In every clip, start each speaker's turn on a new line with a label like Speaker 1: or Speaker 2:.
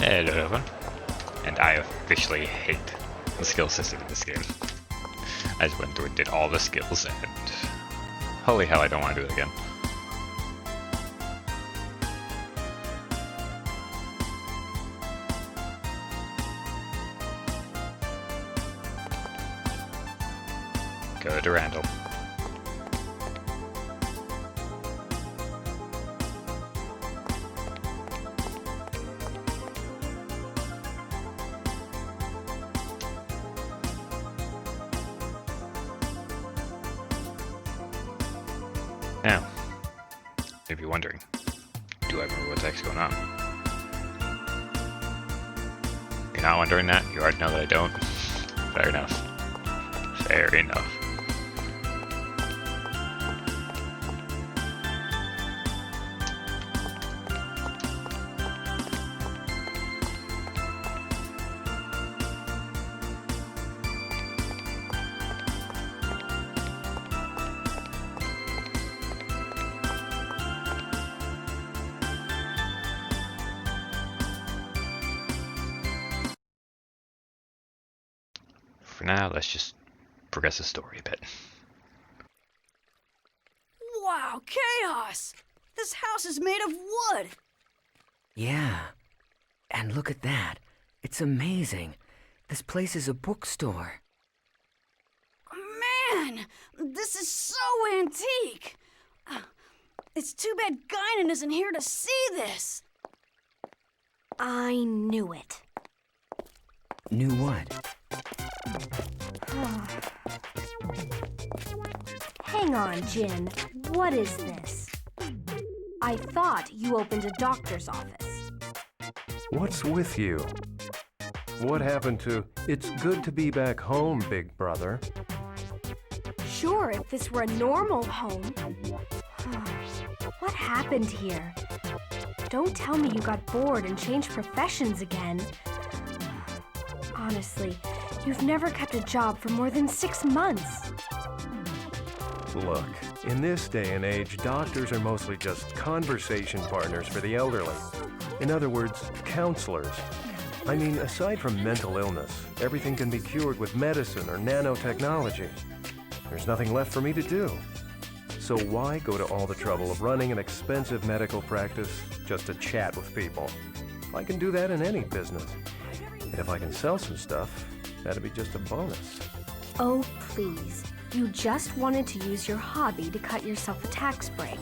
Speaker 1: Hello everyone, and I officially hate the skill system in this game. I just went through and did all the skills, and holy hell, I don't want to do it again. Go to Randall. Now, if you're wondering, do I remember what the heck's going on? If you're not wondering that, you already know that I don't. Fair enough. Fair enough. For now, let's just progress the story a bit.
Speaker 2: Wow, chaos! This house is made of wood!
Speaker 3: Yeah. And look at that. It's amazing. This place is a bookstore.
Speaker 2: Man, this is so antique! It's too bad Guinan isn't here to see this!
Speaker 4: I knew it.
Speaker 3: Knew what?
Speaker 4: Hang on, Jin. What is this? I thought you opened a doctor's office.
Speaker 5: What's with you? What happened to, "It's good to be back home, big brother"?
Speaker 4: Sure, if this were a normal home. What happened here? Don't tell me you got bored and changed professions again. Honestly, you've never kept a job for more than 6 months.
Speaker 5: Look, in this day and age, doctors are mostly just conversation partners for the elderly. In other words, counselors. I mean, aside from mental illness, everything can be cured with medicine or nanotechnology. There's nothing left for me to do. So why go to all the trouble of running an expensive medical practice just to chat with people? I can do that in any business. And if I can sell some stuff, that'd be just a bonus.
Speaker 4: Oh, please. You just wanted to use your hobby to cut yourself a tax break.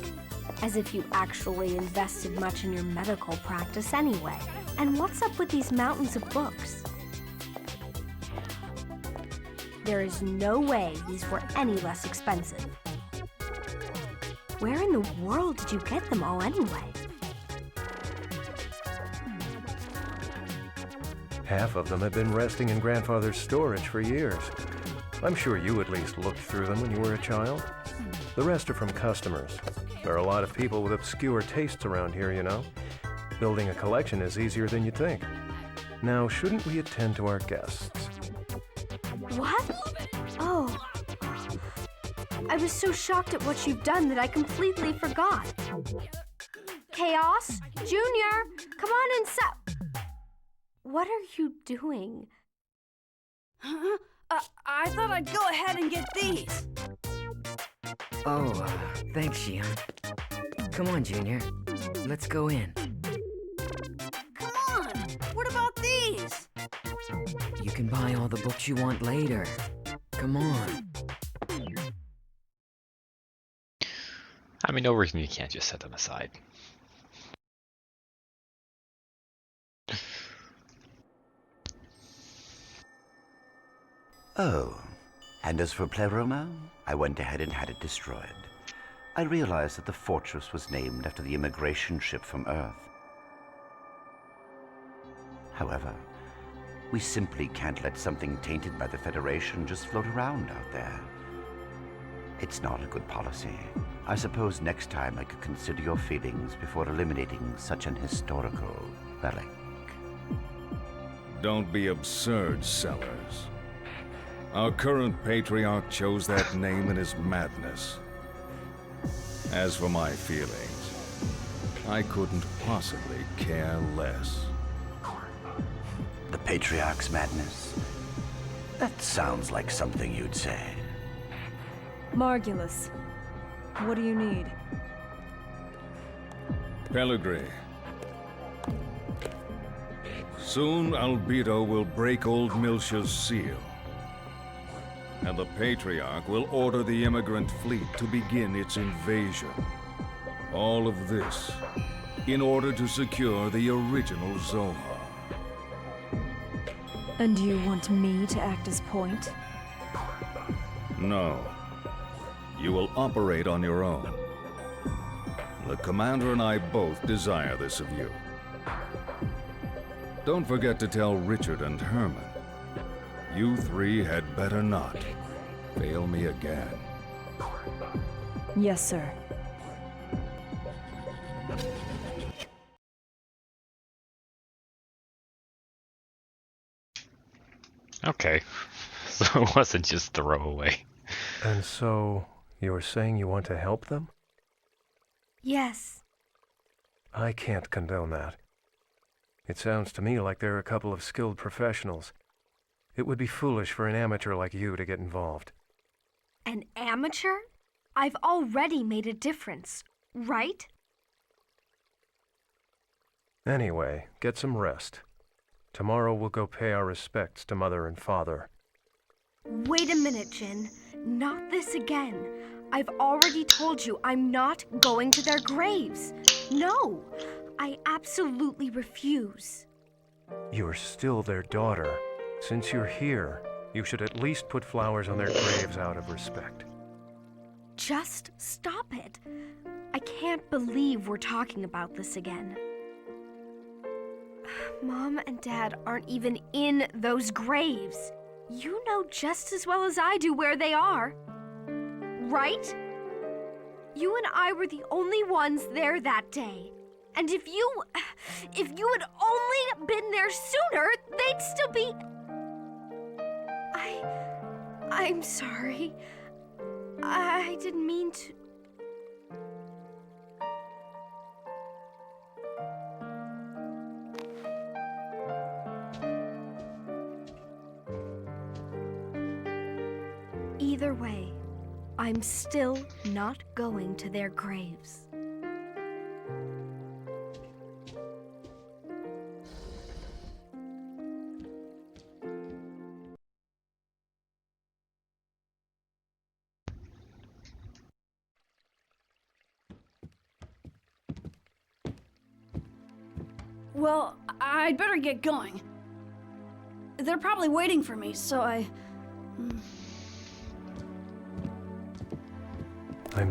Speaker 4: As if you actually invested much in your medical practice anyway. And what's up with these mountains of books? There is no way these were any less expensive. Where in the world did you get them all anyway?
Speaker 5: Half of them have been resting in Grandfather's storage for years. I'm sure you at least looked through them when you were a child. The rest are from customers. There are a lot of people with obscure tastes around here, you know. Building a collection is easier than you think. Now, shouldn't we attend to our guests?
Speaker 4: What? Oh. I was so shocked at what you've done that I completely forgot. Chaos? Junior, come on and What are you doing?
Speaker 2: Huh? I thought I'd go ahead and get these.
Speaker 3: Oh, thanks, Xian. Come on, Junior. Let's go in.
Speaker 2: Come on, what about these?
Speaker 3: You can buy all the books you want later. Come on.
Speaker 1: I mean, no reason you can't just set them aside.
Speaker 6: Oh, and as for Pleroma, I went ahead and had it destroyed. I realized that the fortress was named after the immigration ship from Earth. However, we simply can't let something tainted by the Federation just float around out there. It's not a good policy. I suppose next time I could consider your feelings before eliminating such an historical relic.
Speaker 7: Don't be absurd, Sellers. Our current patriarch chose that name in his madness. As for my feelings, I couldn't possibly care less.
Speaker 6: Patriarch's madness. That sounds like something you'd say.
Speaker 8: Margulis, what do you need?
Speaker 7: Pellegrini. Soon Albedo will break old Miltia's seal. And the Patriarch will order the immigrant fleet to begin its invasion. All of this in order to secure the original Zohar.
Speaker 8: And do you want me to act as point?
Speaker 7: No. You will operate on your own. The Commander and I both desire this of you. Don't forget to tell Richard and Herman. You three had better not fail me again.
Speaker 8: Yes, sir.
Speaker 1: Okay, so it wasn't just throwaway.
Speaker 5: And so, you're saying you want to help them?
Speaker 4: Yes.
Speaker 5: I can't condone that. It sounds to me like they're a couple of skilled professionals. It would be foolish for an amateur like you to get involved.
Speaker 4: An amateur? I've already made a difference, right?
Speaker 5: Anyway, get some rest. Tomorrow we'll go pay our respects to Mother and Father.
Speaker 4: Wait a minute, Jin. Not this again. I've already told you I'm not going to their graves. No, I absolutely refuse.
Speaker 5: You're still their daughter. Since you're here, you should at least put flowers on their graves out of respect.
Speaker 4: Just stop it. I can't believe we're talking about this again. Mom and Dad aren't even in those graves. You know just as well as I do where they are. Right? You and I were the only ones there that day. And if you had only been there sooner, they'd still be... I'm sorry. I didn't mean to... Either way, I'm still not going to their graves.
Speaker 2: Well, I'd better get going. They're probably waiting for me, so
Speaker 5: I'm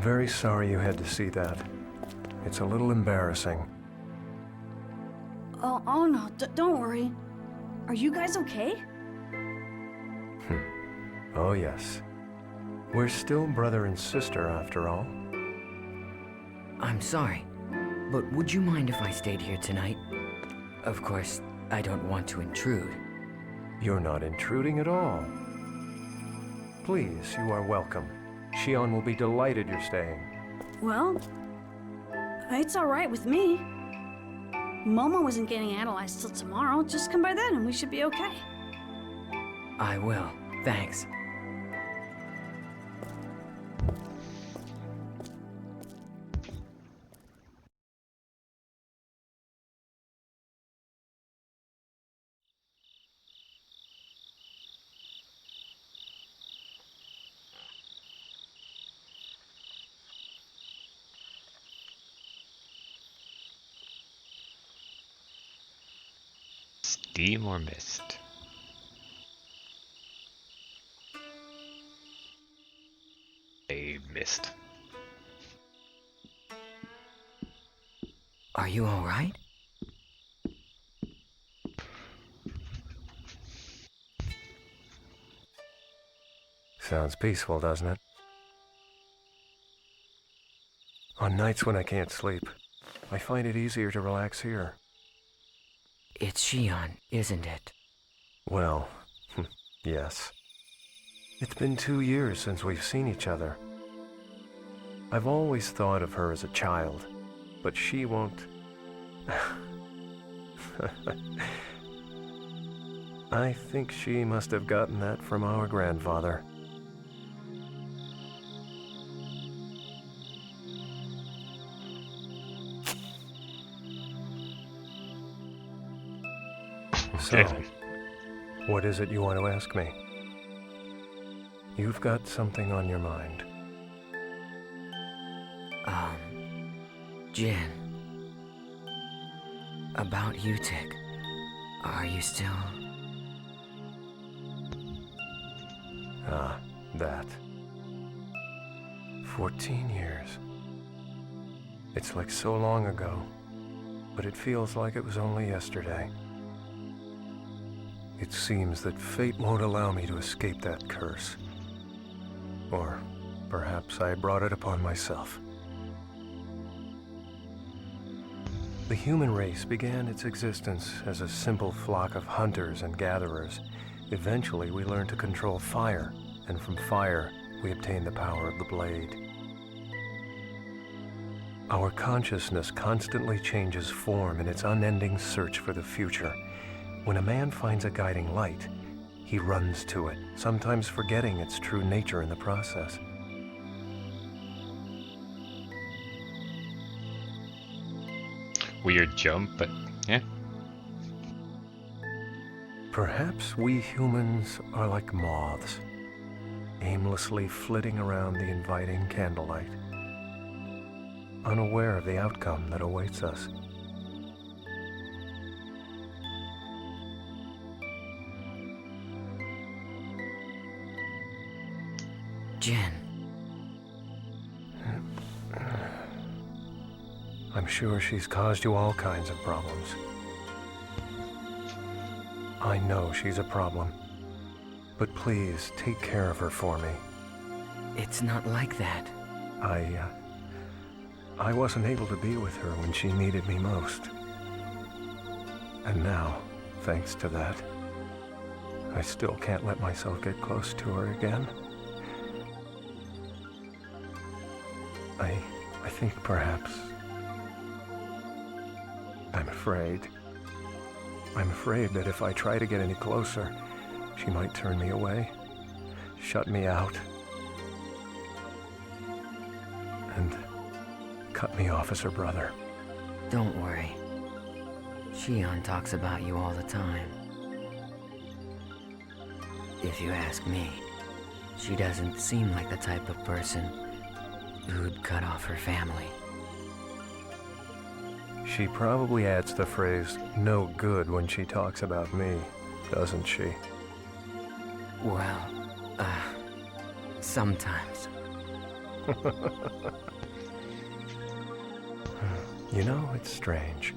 Speaker 5: very sorry you had to see that. It's a little embarrassing.
Speaker 2: Oh no, don't worry. Are you guys okay?
Speaker 5: Oh yes. We're still brother and sister after all.
Speaker 3: I'm sorry, but would you mind if I stayed here tonight? Of course, I don't want to intrude.
Speaker 5: You're not intruding at all. Please, you are welcome. Shion will be delighted you're staying.
Speaker 2: Well, it's all right with me. Momo wasn't getting analyzed till tomorrow. Just come by then and we should be okay.
Speaker 3: I will. Thanks.
Speaker 1: Steam or mist? A mist.
Speaker 3: Are you all right?
Speaker 5: Sounds peaceful, doesn't it? On nights when I can't sleep, I find it easier to relax here.
Speaker 3: It's Shion, isn't it?
Speaker 5: Well, yes. It's been 2 years since we've seen each other. I've always thought of her as a child, but she won't... I think she must have gotten that from our grandfather. So,
Speaker 1: Okay.
Speaker 5: what is it you want to ask me? You've got something on your mind.
Speaker 3: Jin. About Utic. Are you still...
Speaker 5: Ah, that. 14 years. It's like so long ago, but it feels like it was only yesterday. It seems that fate won't allow me to escape that curse. Or perhaps I brought it upon myself. The human race began its existence as a simple flock of hunters and gatherers. Eventually, we learned to control fire, and from fire, we obtained the power of the blade. Our consciousness constantly changes form in its unending search for the future. When a man finds a guiding light, he runs to it, sometimes forgetting its true nature in the process.
Speaker 1: Weird jump, but yeah.
Speaker 5: Perhaps we humans are like moths, aimlessly flitting around the inviting candlelight, unaware of the outcome that awaits us.
Speaker 3: Jin.
Speaker 5: I'm sure she's caused you all kinds of problems. I know she's a problem, but please take care of her for me.
Speaker 3: It's not like that.
Speaker 5: I wasn't able to be with her when she needed me most. And now, thanks to that, I still can't let myself get close to her again. I think perhaps... I'm afraid. I'm afraid that if I try to get any closer, she might turn me away, shut me out, and cut me off as her brother.
Speaker 3: Don't worry. Shion talks about you all the time. If you ask me, she doesn't seem like the type of person who'd cut off her family.
Speaker 5: She probably adds the phrase, no good, when she talks about me, doesn't she?
Speaker 3: Well, sometimes.
Speaker 5: You know, it's strange.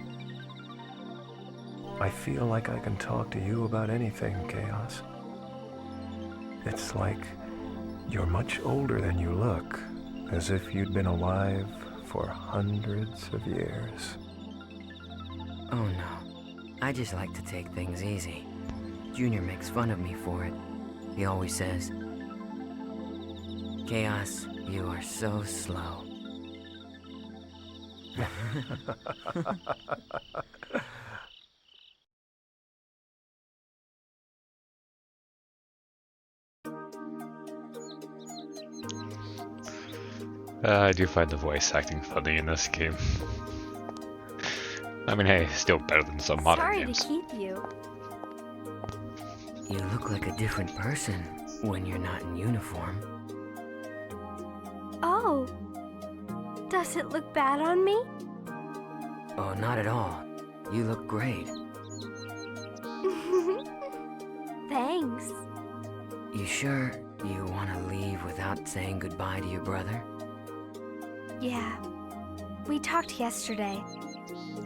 Speaker 5: I feel like I can talk to you about anything, Chaos. It's like you're much older than you look, as if you'd been alive for hundreds of years.
Speaker 3: Oh no, I just like to take things easy. Junior makes fun of me for it. He always says, Chaos, you are so slow.
Speaker 1: I do find the voice acting funny in this game. I mean, hey, still better than some modern
Speaker 4: Sorry
Speaker 1: games.
Speaker 4: to keep you.
Speaker 3: You look like a different person when you're not in uniform.
Speaker 4: Oh. Does it look bad on me?
Speaker 3: Oh, not at all. You look great.
Speaker 4: Thanks.
Speaker 3: You sure you want to leave without saying goodbye to your brother?
Speaker 4: Yeah. We talked yesterday.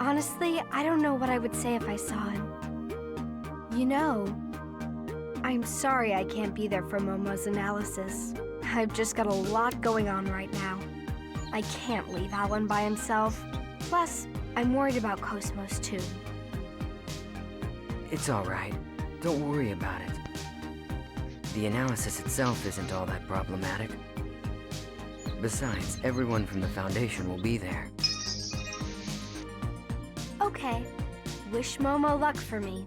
Speaker 4: Honestly, I don't know what I would say if I saw him. You know, I'm sorry I can't be there for Momo's analysis. I've just got a lot going on right now. I can't leave Alan by himself. Plus, I'm worried about Cosmos too.
Speaker 3: It's all right. Don't worry about it. The analysis itself isn't all that problematic. Besides, everyone from the Foundation will be there.
Speaker 4: Okay. Wish Momo luck for me.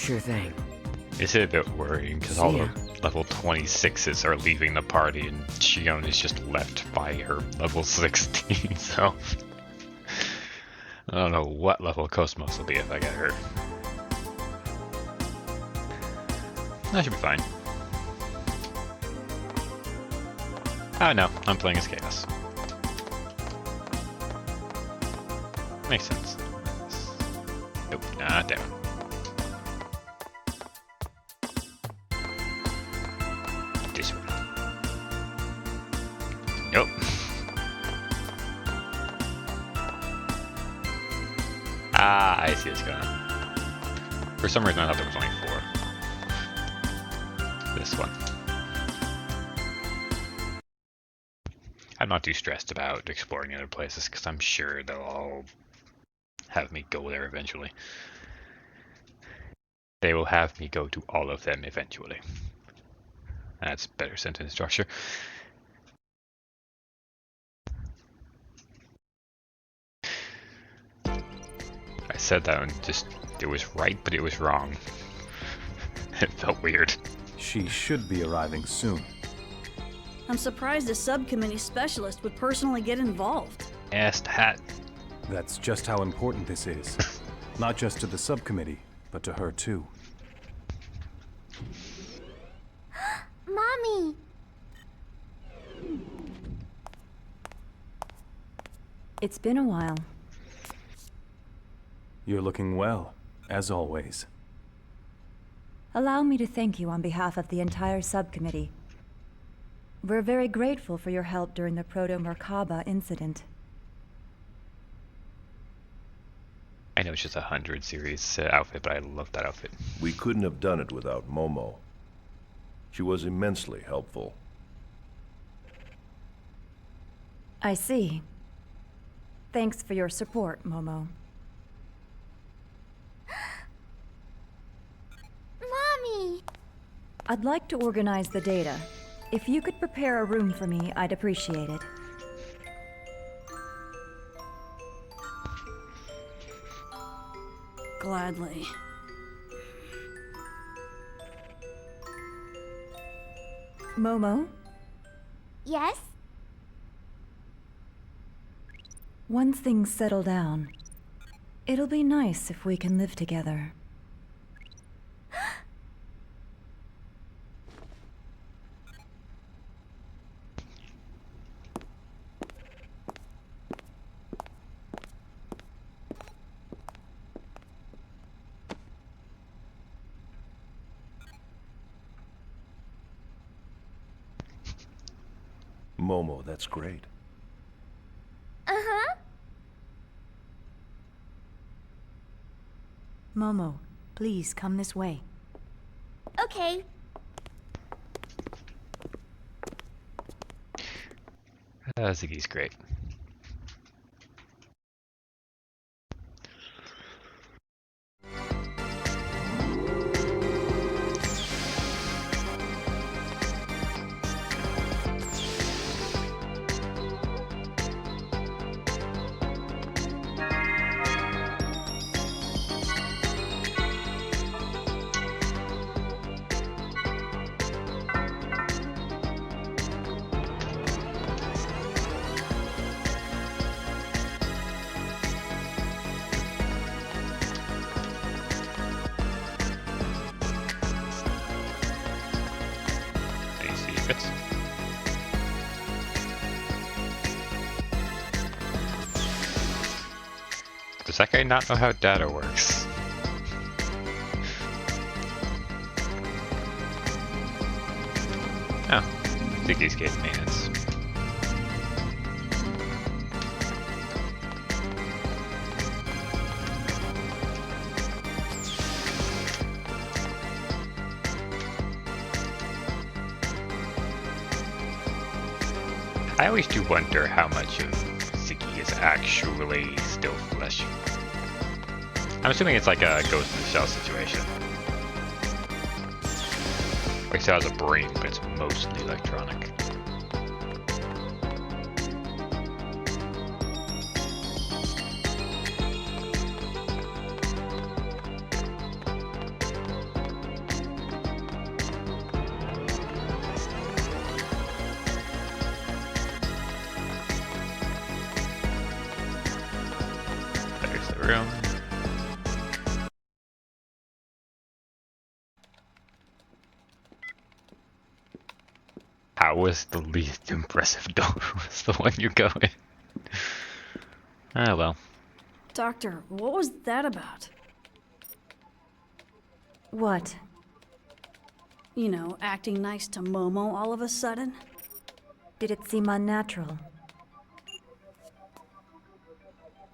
Speaker 3: Sure thing.
Speaker 1: It's a bit worrying because all the level 26s are leaving the party and Shion is just left by her level 16, so I don't know what level Cosmos will be if I get her. That should be fine. Oh no, I'm playing as Chaos. Makes sense. Nope, not there. This one. Nope. Ah, I see what's going on. For some reason I thought there was only 4. This one. I'm not too stressed about exploring other places because I'm sure they'll all have me go there eventually. They will have me go to all of them eventually. That's better sentence structure. I said that and just, it was right, but it was wrong. It felt weird.
Speaker 9: She should be arriving soon.
Speaker 2: I'm surprised a subcommittee specialist would personally get involved.
Speaker 1: Asked hat.
Speaker 9: That's just how important this is. Not just to the subcommittee, but to her too.
Speaker 4: Mommy!
Speaker 8: It's been a while.
Speaker 9: You're looking well, as always.
Speaker 8: Allow me to thank you on behalf of the entire subcommittee. We're very grateful for your help during the Proto-Merkaba incident.
Speaker 1: I know it's just a 100 series outfit, but I love that outfit.
Speaker 10: We couldn't have done it without Momo. She was immensely helpful.
Speaker 8: I see. Thanks for your support, Momo.
Speaker 4: Mommy!
Speaker 8: I'd like to organize the data. If you could prepare a room for me, I'd appreciate it.
Speaker 2: Gladly.
Speaker 8: Momo,
Speaker 4: Yes?
Speaker 8: once things settle down, it'll be nice if we can live together.
Speaker 10: Momo, that's great.
Speaker 4: Uh-huh.
Speaker 8: Momo, please come this way.
Speaker 4: Okay.
Speaker 1: Ziggy's great. Fits. Does that guy not know how data works? Oh, Ziggy's case maintenance. I always do wonder how much of Ziggy is actually still flesh. I'm assuming it's like a Ghost in the Shell situation. Like, still has a brain, but it's mostly electronic. room. How was the least impressive door was the one you go in? Ah, well.
Speaker 2: Doctor, what was that about?
Speaker 8: What?
Speaker 2: You know, acting nice to Momo all of a sudden?
Speaker 8: Did it seem unnatural?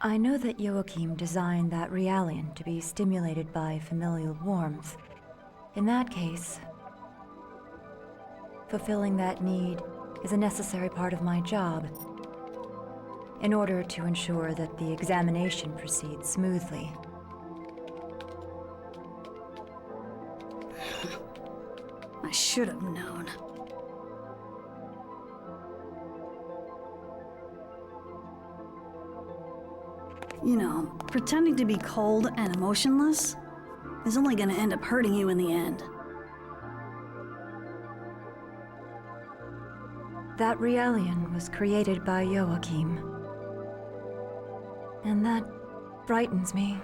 Speaker 8: I know that Joachim designed that Realian to be stimulated by familial warmth. In that case, fulfilling that need is a necessary part of my job, in order to ensure that the examination proceeds smoothly.
Speaker 2: I should have known. You know, pretending to be cold and emotionless is only gonna end up hurting you in the end.
Speaker 8: That Realian was created by Joachim. And that frightens me.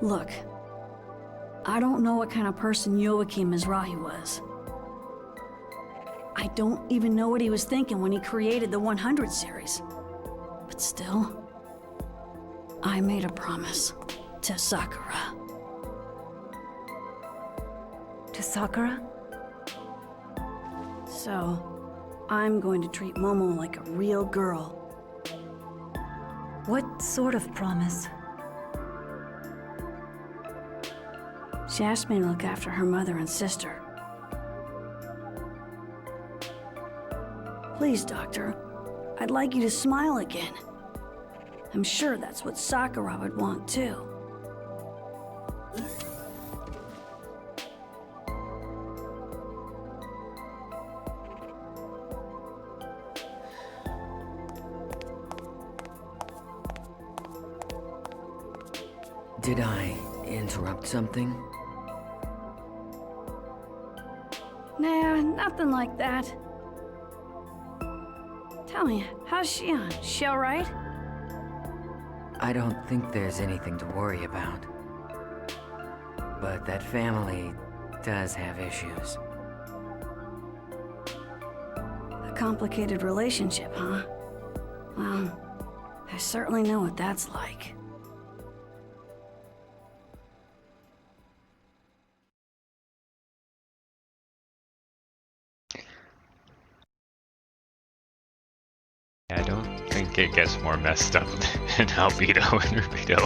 Speaker 2: Look, I don't know what kind of person Joachim Mizrahi was. I don't even know what he was thinking when he created the 100 series. But still, I made a promise to Sakura.
Speaker 8: To Sakura?
Speaker 2: So, I'm going to treat Momo like a real girl.
Speaker 8: What sort of promise?
Speaker 2: She asked me to look after her mother and sister. Please, Doctor, I'd like you to smile again. I'm sure that's what Sakura would want too.
Speaker 3: Did I interrupt something?
Speaker 2: Nah, nothing like that. Tell me, how's Shion? She alright?
Speaker 3: I don't think there's anything to worry about. But that family does have issues.
Speaker 2: A complicated relationship, huh? Well, I certainly know what that's like.
Speaker 1: I don't think it gets more messed up than Albedo and Rubido.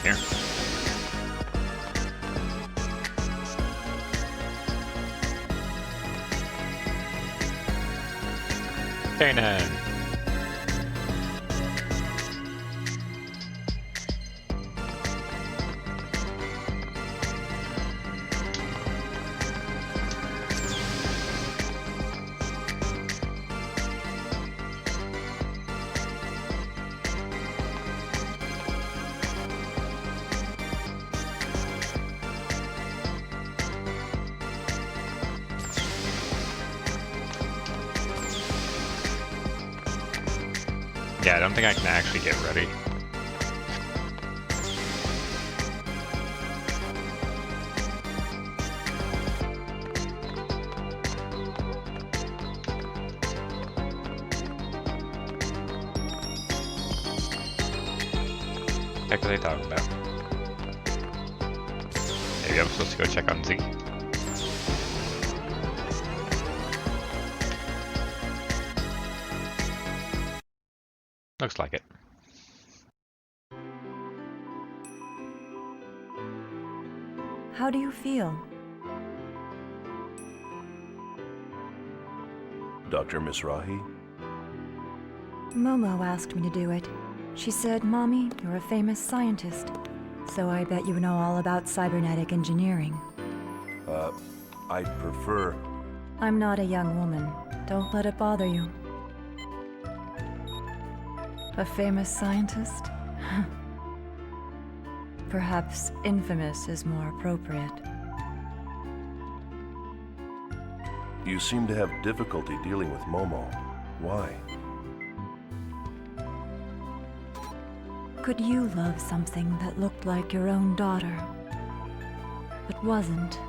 Speaker 1: Here. Kanan. Yeah, I don't think I can actually get ready. Heck are they talking about? Maybe I'm supposed to go check on Z. Looks like it.
Speaker 8: How do you feel?
Speaker 10: Dr. Mizrahi?
Speaker 8: Momo asked me to do it. She said, "Mommy, you're a famous scientist, so I bet you know all about cybernetic engineering."
Speaker 10: I'd prefer...
Speaker 8: I'm not a young woman. Don't let it bother you. A famous scientist? Perhaps infamous is more appropriate.
Speaker 10: You seem to have difficulty dealing with Momo. Why?
Speaker 8: Could you love something that looked like your own daughter, but wasn't?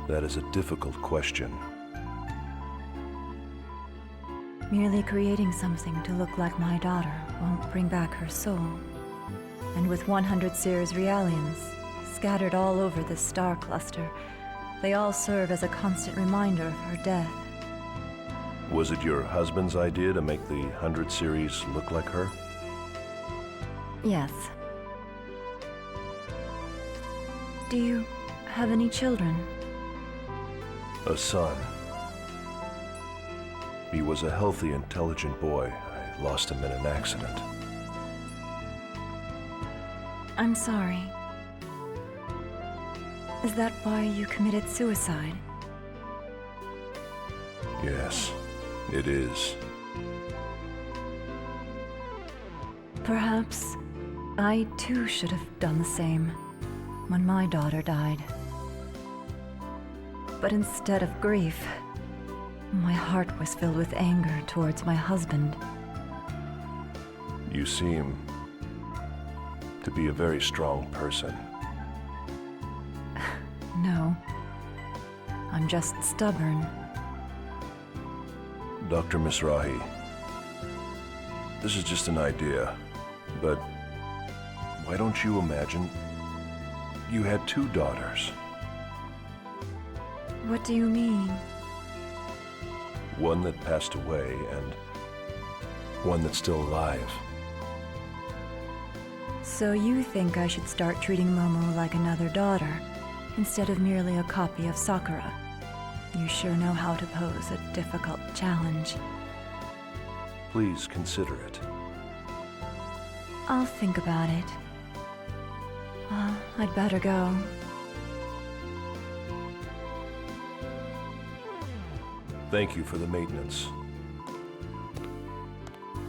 Speaker 10: That is a difficult question.
Speaker 8: Merely creating something to look like my daughter won't bring back her soul. And with 100 Seers Realians scattered all over this star cluster, they all serve as a constant reminder of her death.
Speaker 10: Was it your husband's idea to make the 100 series look like her?
Speaker 8: Yes. Do you have any children?
Speaker 10: A son. He was a healthy, intelligent boy. I lost him in an accident.
Speaker 8: I'm sorry. Is that why you committed suicide?
Speaker 10: Yes, it is.
Speaker 8: Perhaps I too should have done the same when my daughter died. But instead of grief, my heart was filled with anger towards my husband.
Speaker 10: You seem to be a very strong person.
Speaker 8: No, I'm just stubborn.
Speaker 10: Dr. Mizrahi, this is just an idea, but why don't you imagine you had 2 daughters?
Speaker 8: What do you mean?
Speaker 10: One that passed away and one that's still alive.
Speaker 8: So you think I should start treating Momo like another daughter, instead of merely a copy of Sakura? You sure know how to pose a difficult challenge.
Speaker 10: Please consider it.
Speaker 8: I'll think about it. Well, I'd better go.
Speaker 10: Thank you for the maintenance.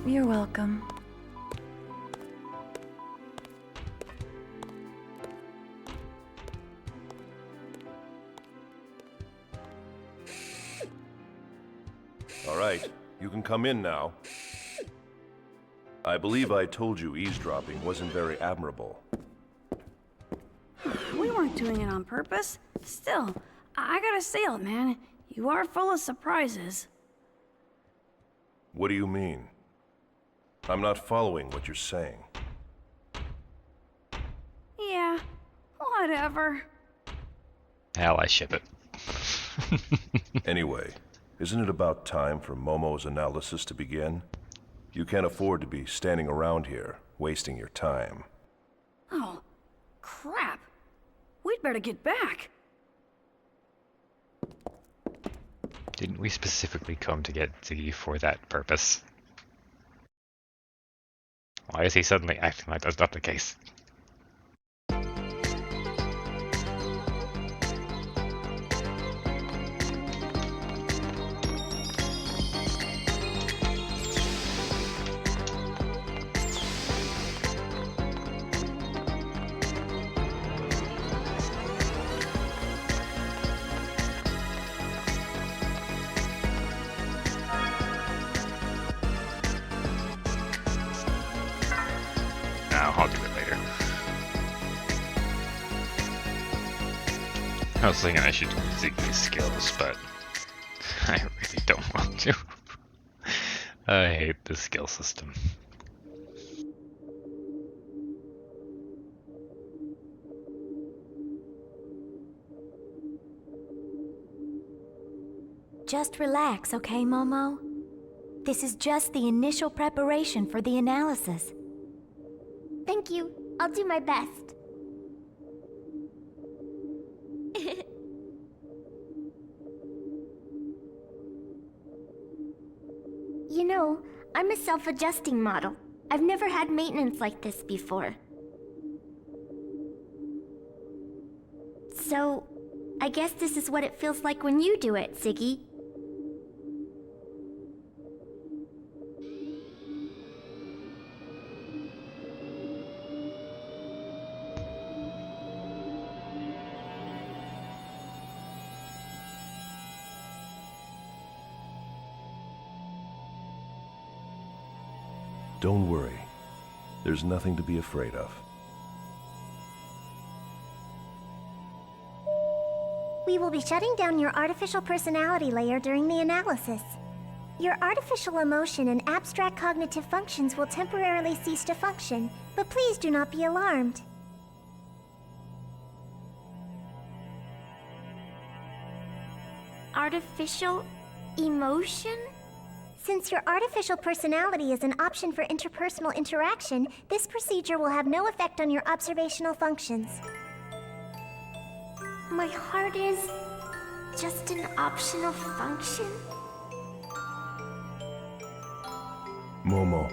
Speaker 8: You're welcome.
Speaker 10: All right, you can come in now. I believe I told you eavesdropping wasn't very admirable.
Speaker 2: We weren't doing it on purpose. Still, I gotta say it, man. You are full of surprises.
Speaker 10: What do you mean? I'm not following what you're saying.
Speaker 2: Yeah, whatever.
Speaker 1: Hell, I ship it.
Speaker 10: Anyway, isn't it about time for Momo's analysis to begin? You can't afford to be standing around here, wasting your time.
Speaker 2: Oh, crap. We'd better get back.
Speaker 1: Didn't we specifically come to get Ziggy for that purpose? Why is he suddenly acting like that's not the case? I'll do it later. I was thinking I should do Ziggy's skills, but I really don't want to. I hate the skill system.
Speaker 11: Just relax, okay, Momo? This is just the initial preparation for the analysis.
Speaker 12: Thank you. I'll do my best. You know, I'm a self-adjusting model. I've never had maintenance like this before. So, I guess this is what it feels like when you do it, Ziggy.
Speaker 10: Don't worry. There's nothing to be afraid of.
Speaker 12: We will be shutting down your artificial personality layer during the analysis. Your artificial emotion and abstract cognitive functions will temporarily cease to function, but please do not be alarmed. Artificial emotion? Since your artificial personality is an option for interpersonal interaction, this procedure will have no effect on your observational functions. My heart is just an optional function?
Speaker 10: Momo.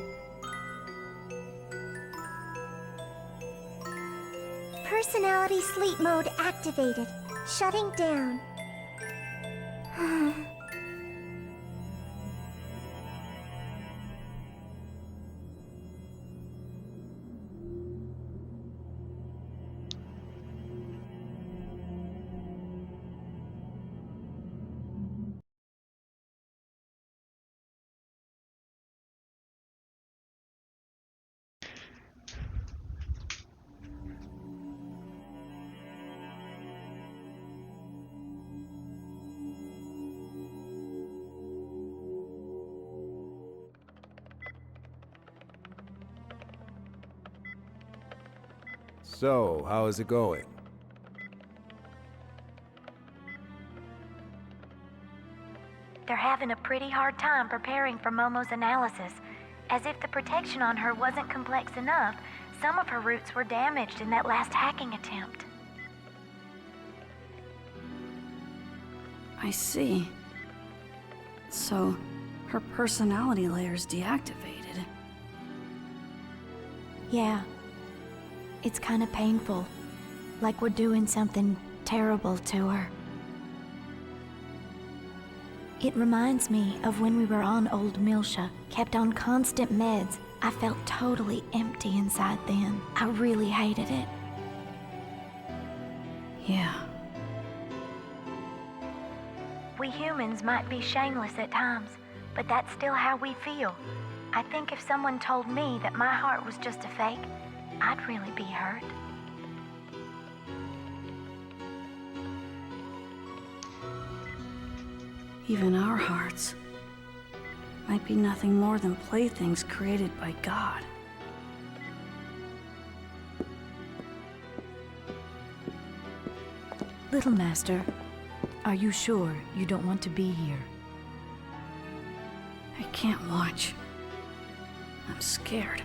Speaker 12: Personality sleep mode activated. Shutting down.
Speaker 13: So, how is it going?
Speaker 11: They're having a pretty hard time preparing for Momo's analysis. As if the protection on her wasn't complex enough, some of her roots were damaged in that last hacking attempt.
Speaker 2: I see. So, her personality layer's deactivated.
Speaker 11: Yeah. It's kind of painful. Like we're doing something terrible to her. It reminds me of when we were on Old Milsha, kept on constant meds. I felt totally empty inside then. I really hated it.
Speaker 2: Yeah.
Speaker 11: We humans might be shameless at times, but that's still how we feel. I think if someone told me that my heart was just a fake, I'd really be hurt.
Speaker 2: Even our hearts might be nothing more than playthings created by God.
Speaker 8: Little Master, are you sure you don't want to be here?
Speaker 2: I can't watch. I'm scared.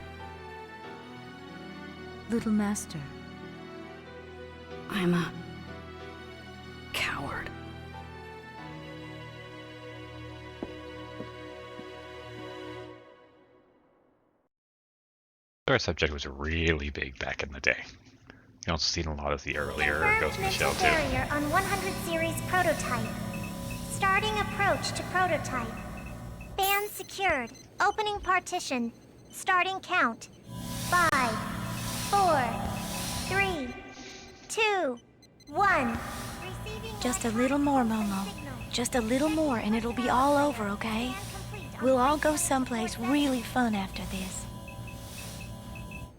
Speaker 8: Little Master.
Speaker 2: I'm a coward.
Speaker 1: Our subject was really big back in the day. You also seen a lot of the earlier Ghost in the Shell too.
Speaker 12: Barrier on 100 series prototype. Starting approach to prototype. Ban secured. Opening partition. Starting count. 5, 4, 3, 2, 1.
Speaker 11: Just a little more, Momo. Just a little more and it'll be all over, okay? We'll all go someplace really fun after this.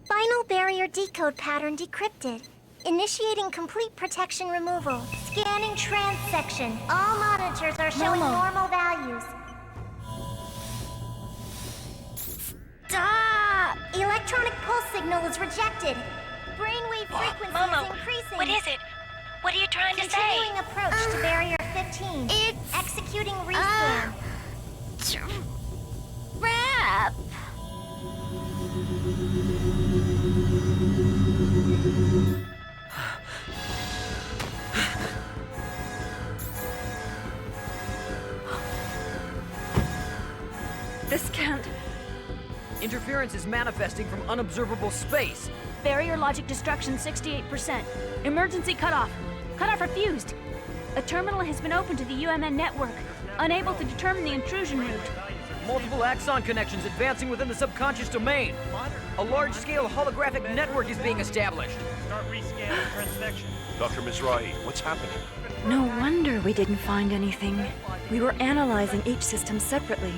Speaker 12: Final barrier decode pattern decrypted. Initiating complete protection removal. Scanning trans section. All monitors are showing normal values. Stop! Electronic pulse signal is rejected. Brainwave frequency
Speaker 11: Momo,
Speaker 12: is increasing.
Speaker 11: what is it? What are you trying to say?
Speaker 12: Continuing approach to barrier 15. It's executing rescan. Trap.
Speaker 14: This can't... Interference is manifesting from unobservable space.
Speaker 15: Barrier logic destruction 68%. Emergency cutoff. Cutoff refused. A terminal has been opened to the UMN network, unable to determine the intrusion route.
Speaker 14: Multiple axon connections advancing within the subconscious domain. A large-scale holographic network is being established.
Speaker 16: Start rescanning transfection.
Speaker 10: Dr. Mizrahi, what's happening?
Speaker 8: No wonder we didn't find anything. We were analyzing each system separately.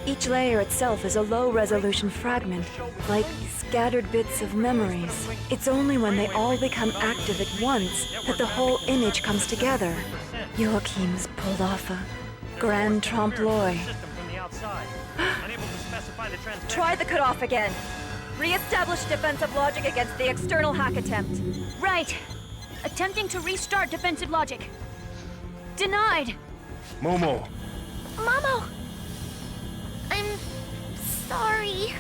Speaker 8: Each layer itself is a low-resolution fragment, like scattered bits of memories. It's only when they all become active at once that the whole image comes together. Joachim's pulled off a grand trompe-l'oeil.
Speaker 15: Try the cutoff again. Re-establish defensive logic against the external hack attempt. Right. Attempting to restart defensive logic. Denied.
Speaker 10: Momo!
Speaker 12: Momo! I'm sorry.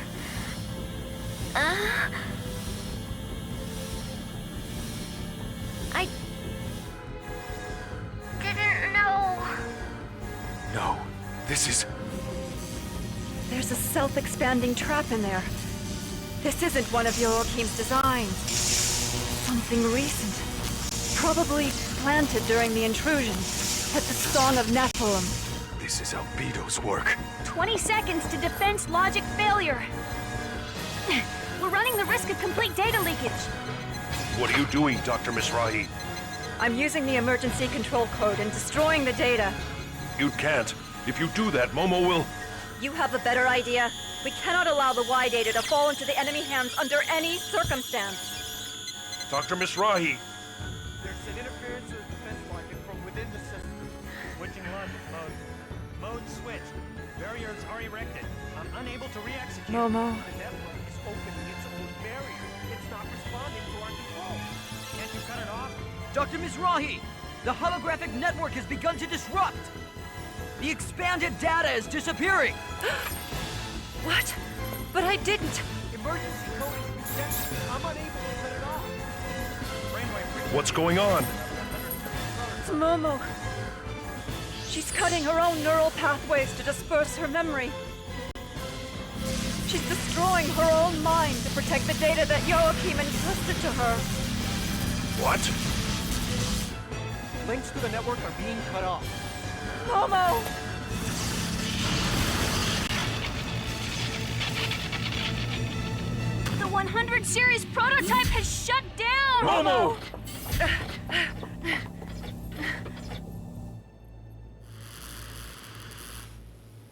Speaker 12: I didn't know.
Speaker 10: No, this is...
Speaker 8: There's a self-expanding trap in there. This isn't one of Joachim's designs. Something recent. Probably planted during the intrusion at the Song of Nephilim.
Speaker 10: This is Albedo's work.
Speaker 15: 20 seconds to defense logic failure. We're running the risk of complete data leakage.
Speaker 10: What are you doing, Dr. Mizrahi?
Speaker 8: I'm using the emergency control code and destroying the data.
Speaker 10: You can't. If you do that, Momo will...
Speaker 8: You have a better idea? We cannot allow the Y data to fall into the enemy hands under any circumstance.
Speaker 10: Dr. Mizrahi!
Speaker 16: There's an interference with defense logic from within the system. Switching logic mode. Mode switched. Barriers are erected. I'm unable to re-execute.
Speaker 8: Momo.
Speaker 16: The network is opening its own barrier. It's not responding to our control. Can't you cut it off?
Speaker 14: Dr. Mizrahi! The holographic network has begun to disrupt! The expanded data is disappearing!
Speaker 8: What? But I didn't!
Speaker 16: Emergency code is rejected. I'm unable to cut it off. Brainwave.
Speaker 10: What's going on?
Speaker 8: It's Momo. She's cutting her own neural pathways to disperse her memory. She's destroying her own mind to protect the data that Joachim entrusted to her.
Speaker 10: What?
Speaker 16: Links to the network are being cut off.
Speaker 8: Momo!
Speaker 15: The 100 series prototype has shut down!
Speaker 10: Momo!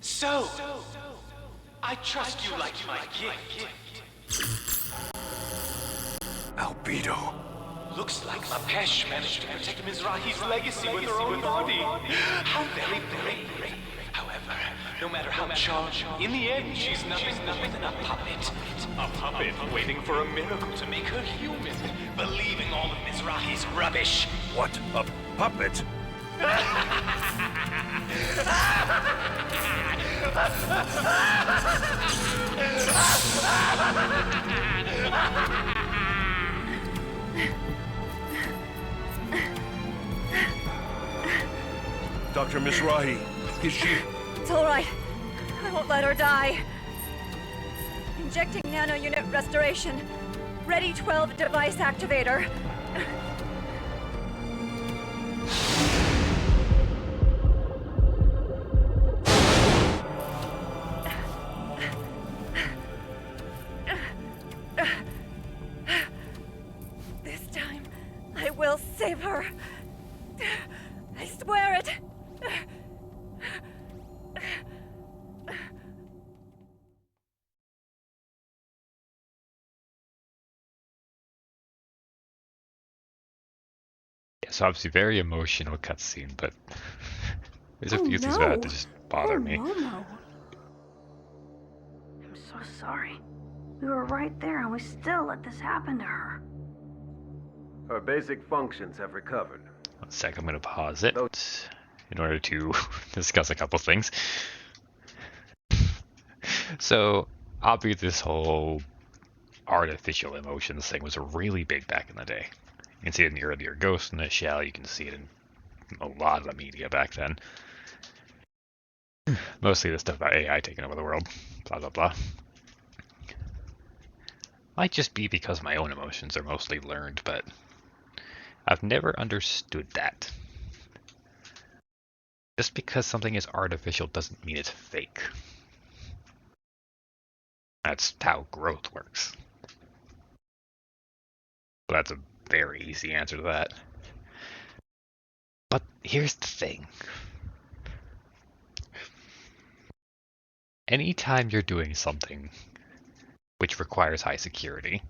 Speaker 17: So, I trust you like my gift.
Speaker 10: Albedo.
Speaker 17: Looks like Lapesh managed to protect Mizrahi's legacy with her own body. How very brave. However, no matter how charged, in the end, she's nothing more than a puppet. A puppet waiting for a miracle to make her human, believing all of Mizrahi's rubbish.
Speaker 10: What? A puppet? Dr. Mizrahi, is she...
Speaker 8: It's all right. I won't let her die. Injecting nano-unit restoration. Ready 12 device activator. This time, I will save her. I swear it.
Speaker 1: It's obviously very emotional cutscene, but there's a few things
Speaker 2: no.
Speaker 1: that just bother me.
Speaker 2: Momo. I'm so sorry. We were right there and we still let this happen to her.
Speaker 5: Her basic functions have recovered.
Speaker 1: 1 sec, I'm going to pause it in order to discuss a couple things. So, obviously this whole artificial emotions thing was really big back in the day. You can see it in the earlier Ghost in the Shell, you can see it in a lot of the media back then. Mostly the stuff about AI taking over the world, blah blah blah. Might just be because my own emotions are mostly learned, but I've never understood that. Just because something is artificial doesn't mean it's fake. That's how growth works. So that's a very easy answer to that. But here's the thing. anytime you're doing something which requires high security,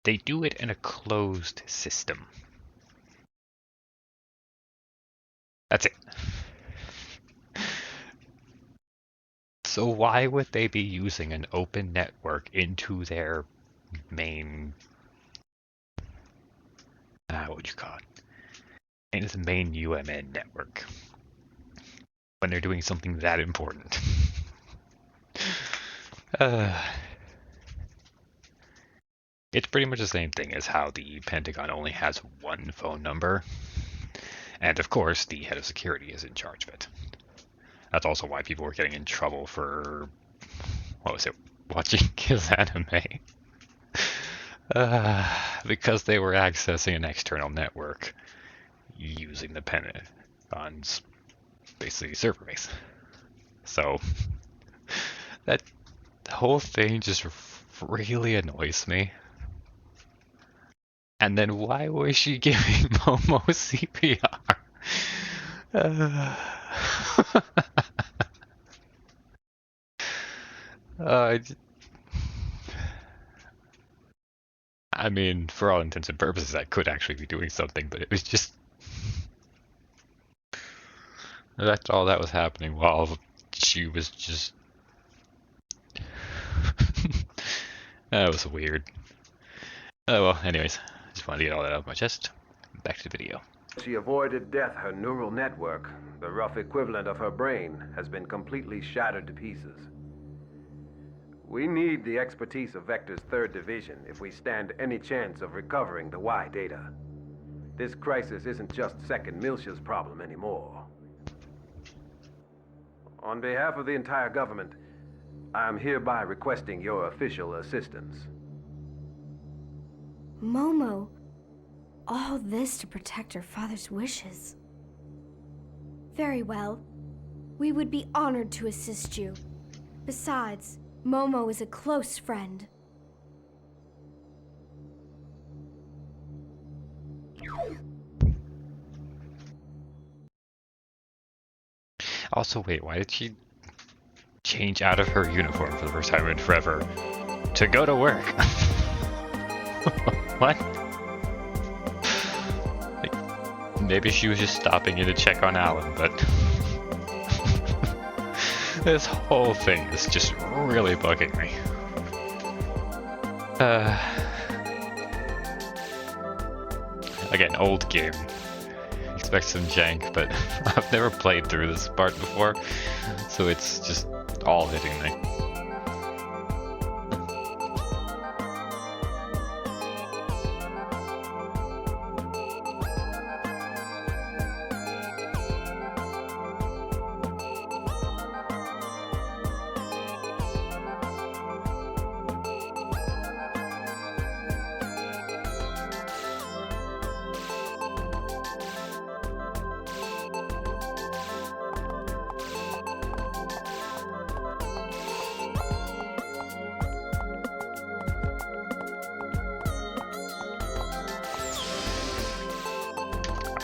Speaker 1: they do it in a closed system. That's it. So why would they be using an open network into their main... what would you call it? Into the main UMN network when they're doing something that important? It's pretty much the same thing as how the Pentagon only has one phone number. And of course, the head of security is in charge of it. That's also why people were getting in trouble for, what was it, watching his anime. Because they were accessing an external network using the Pentagon's basically server base. So that whole thing just really annoys me. And then why was she giving Momo CPR? I mean, for all intents and purposes, I could actually be doing something, but it was just... That's all that was happening while she was just... That was weird. Oh well, anyways, just wanted to get all that out of my chest. Back to the video.
Speaker 5: She avoided death. Her neural network, the rough equivalent of her brain, has been completely shattered to pieces. We need the expertise of Vector's 3rd Division if we stand any chance of recovering the Y data. This crisis isn't just Second Miltia's problem anymore. On behalf of the entire government, I am hereby requesting your official assistance.
Speaker 4: Momo, all this to protect her father's wishes. Very well. We would be honored to assist you. Besides, Momo is a close friend.
Speaker 1: Also, wait, why did she change out of her uniform for the first time in forever to go to work? What? Like, maybe she was just stopping in to check on Alan, but this whole thing is just really bugging me. Again, old game. Expect some jank, but I've never played through this part before, so it's just all hitting me.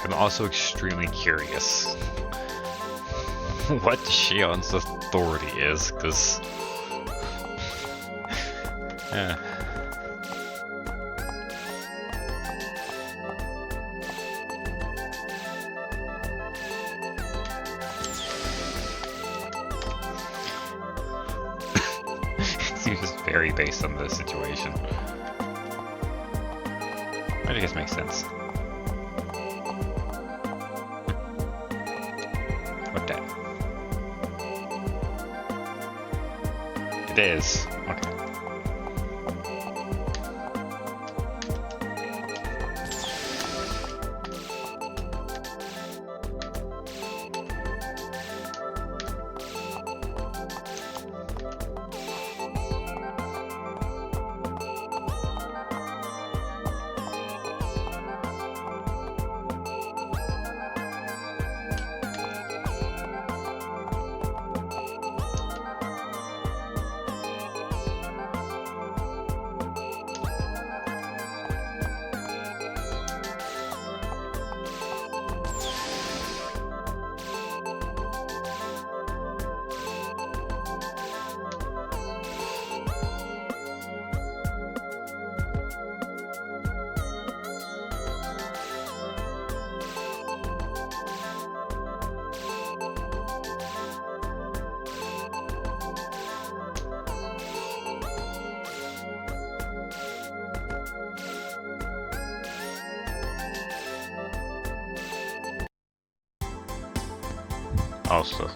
Speaker 1: I'm also extremely curious what Shion's authority is, because... yeah. It seems just very based on the situation. I guess makes sense. It is. Okay. Also.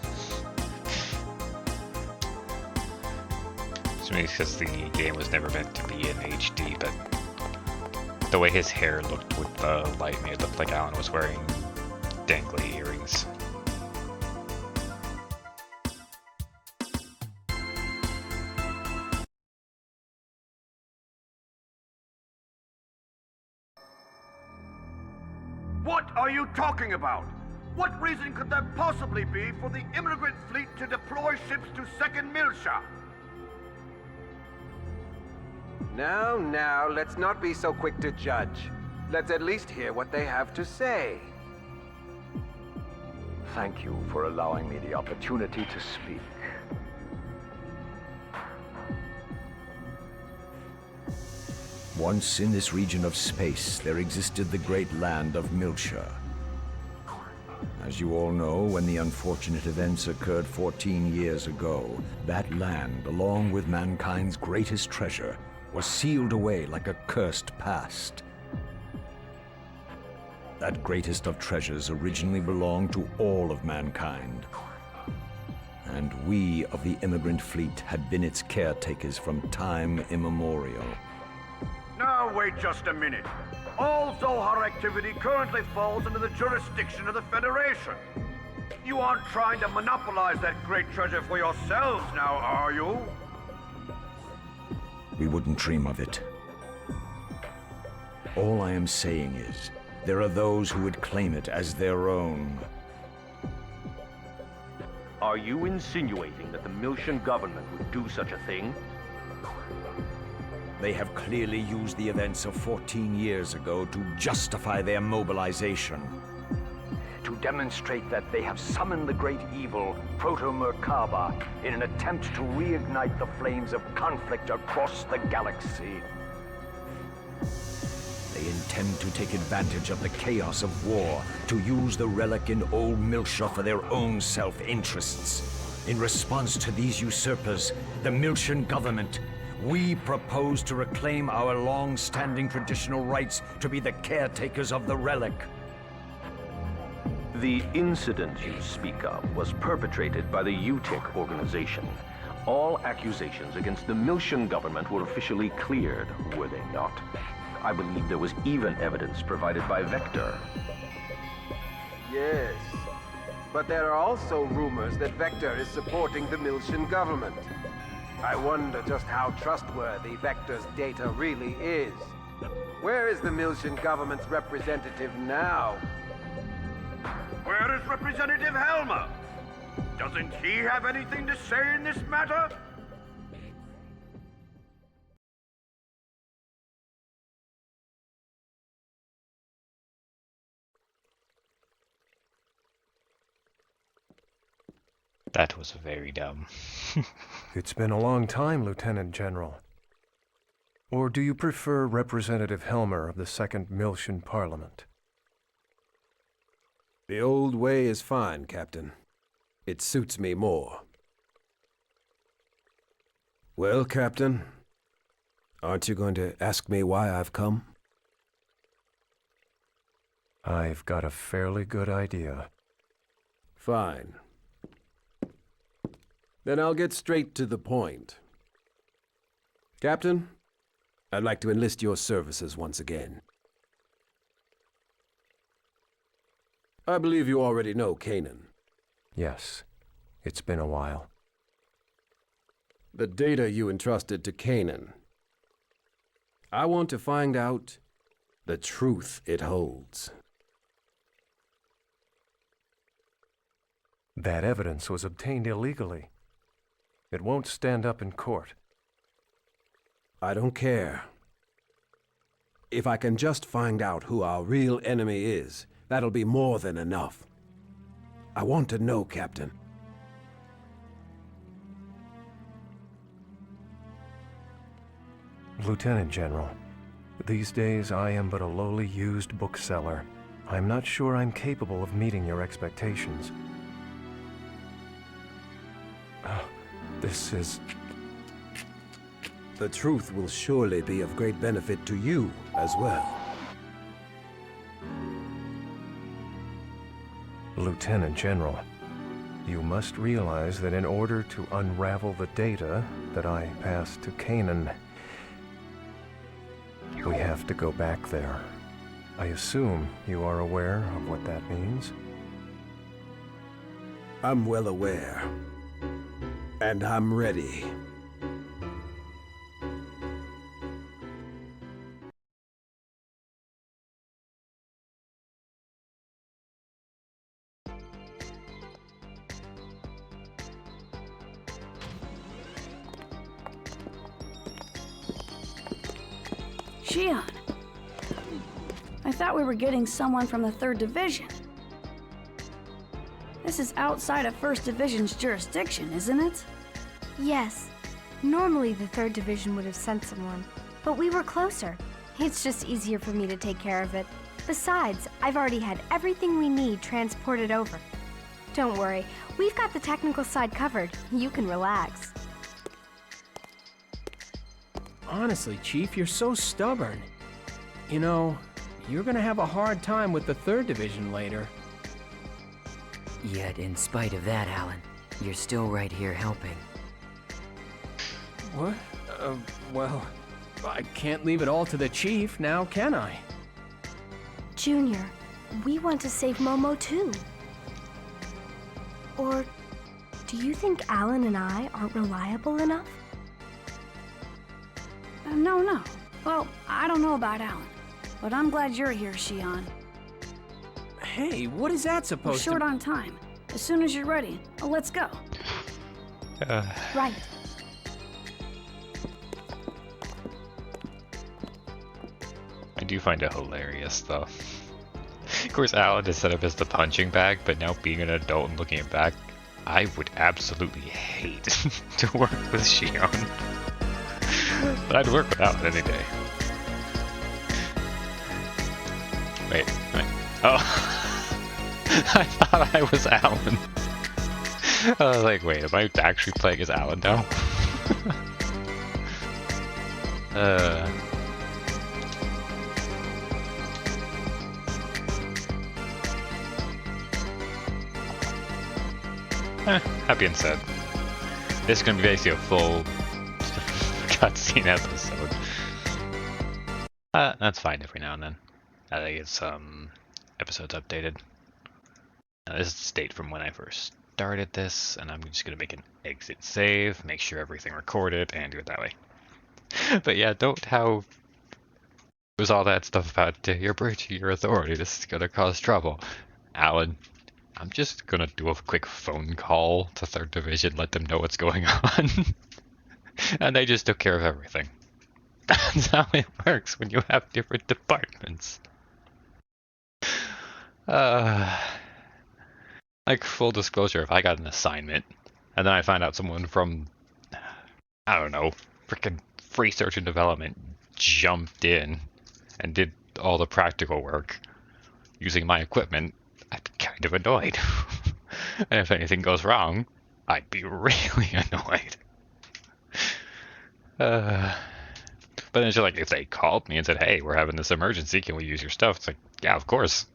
Speaker 1: It's maybe because the game was never meant to be in HD, but the way his hair looked with the light made it look like Alan was wearing dangly earrings.
Speaker 18: What are you talking about? What reason could there possibly be for the immigrant fleet to deploy ships to Second Milsha?
Speaker 19: Now, let's not be so quick to judge. Let's at least hear what they have to say.
Speaker 20: Thank you for allowing me the opportunity to speak.
Speaker 21: Once in this region of space, there existed the great land of Milsha. As you all know, when the unfortunate events occurred 14 years ago, that land, along with mankind's greatest treasure, was sealed away like a cursed past. That greatest of treasures originally belonged to all of mankind. And we of the immigrant fleet had been its caretakers from time immemorial.
Speaker 18: Now wait just a minute. All Zohar activity currently falls under the jurisdiction of the Federation. You aren't trying to monopolize that great treasure for yourselves now, are you?
Speaker 21: We wouldn't dream of it. All I am saying is, there are those who would claim it as their own.
Speaker 20: Are you insinuating that the Milshan government would do such a thing?
Speaker 21: They have clearly used the events of 14 years ago to justify their mobilization.
Speaker 20: To demonstrate that they have summoned the great evil, Proto-Merkaba, in an attempt to reignite the flames of conflict across the galaxy.
Speaker 21: They intend to take advantage of the chaos of war to use the relic in Old Milsha for their own self-interests. In response to these usurpers, the Milshan government, we propose to reclaim our long-standing traditional rights to be the caretakers of the relic.
Speaker 20: The incident you speak of was perpetrated by the UTIC organization. All accusations against the Milshan government were officially cleared, were they not? I believe there was even evidence provided by Vector.
Speaker 19: Yes, but there are also rumors that Vector is supporting the Milshan government. I wonder just how trustworthy Vector's data really is. Where is the Milshan government's representative now?
Speaker 18: Where is Representative Helmer? Doesn't he have anything to say in this matter?
Speaker 1: That was very dumb.
Speaker 5: It's been a long time, Lieutenant General. Or do you prefer Representative Helmer of the Second Milshan Parliament?
Speaker 13: The old way is fine, Captain. It suits me more. Well, Captain, aren't you going to ask me why I've come?
Speaker 5: I've got a fairly good idea.
Speaker 13: Fine. Then I'll get straight to the point. Captain, I'd like to enlist your services once again. I believe you already know Kanan.
Speaker 5: Yes, it's been a while.
Speaker 13: The data you entrusted to Kanan. I want to find out the truth it holds.
Speaker 5: That evidence was obtained illegally. It won't stand up in court.
Speaker 13: I don't care. If I can just find out who our real enemy is, that'll be more than enough. I want to know, Captain.
Speaker 5: Lieutenant General, these days I am but a lowly used bookseller. I'm not sure I'm capable of meeting your expectations. This is...
Speaker 13: The truth will surely be of great benefit to you as well.
Speaker 5: Lieutenant General, You must realize that in order to unravel the data that I passed to Kanan, we have to go back there. I assume you are aware of what that means?
Speaker 13: I'm well aware. And I'm ready.
Speaker 2: Shion. I thought we were getting someone from the 3rd Division. This is outside of 1st Division's jurisdiction, isn't it?
Speaker 4: Yes. Normally the 3rd Division would have sent someone, but we were closer. It's just easier for me to take care of it. Besides, I've already had everything we need transported over. Don't worry, we've got the technical side covered. You can relax.
Speaker 6: Honestly, Chief, you're so stubborn. You know, you're gonna have a hard time with the 3rd Division later.
Speaker 3: Yet, in spite of that, Alan, you're still right here helping.
Speaker 6: What? Well, I can't leave it all to the Chief now, can I?
Speaker 4: Junior, we want to save Momo too. Or do you think Alan and I aren't reliable enough?
Speaker 2: No. Well, I don't know about Alan, but I'm glad you're here, Shion.
Speaker 6: Hey, what is that
Speaker 2: We're
Speaker 6: supposed
Speaker 2: short on time. As soon as you're ready, let's go.
Speaker 4: Right.
Speaker 1: I do find it hilarious, though. Of course, Alan is set up as the punching bag, but now being an adult and looking it back, I would absolutely hate to work with Shion. But I'd work with Alan any day. Wait. Oh. I thought I was Alan. I was like, wait, am I actually playing as Alan now? That being said, this is going to be basically a full cutscene episode. That's fine every now and then. I think it's episodes updated. Now, this is the state from when I first started this, and I'm just going to make an exit save, make sure everything recorded, and do it that way. But yeah, how was all that stuff about you're breaching your authority, this is going to cause trouble. Alan, I'm just going to do a quick phone call to 3rd Division, let them know what's going on. And they just took care of everything. That's how it works when you have different departments. Like, full disclosure, if I got an assignment, and then I find out someone from, I don't know, freaking research and development jumped in and did all the practical work using my equipment, I'd be kind of annoyed. And if anything goes wrong, I'd be really annoyed. But then it's just like, if they called me and said, hey, we're having this emergency, can we use your stuff? It's like, yeah, of course.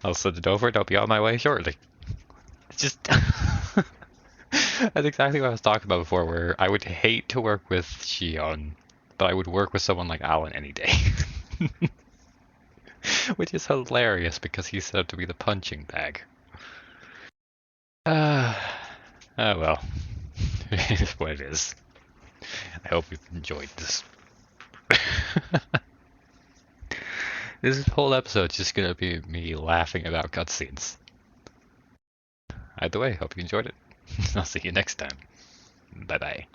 Speaker 1: I'll send it over and I'll be on my way shortly. It's just... That's exactly what I was talking about before, where I would hate to work with Shion, but I would work with someone like Alan any day. Which is hilarious because he's set up to be the punching bag. Oh well. It is what it is. I hope you've enjoyed this. This whole episode's just gonna be me laughing about cutscenes. Either way, hope you enjoyed it. I'll see you next time. Bye bye.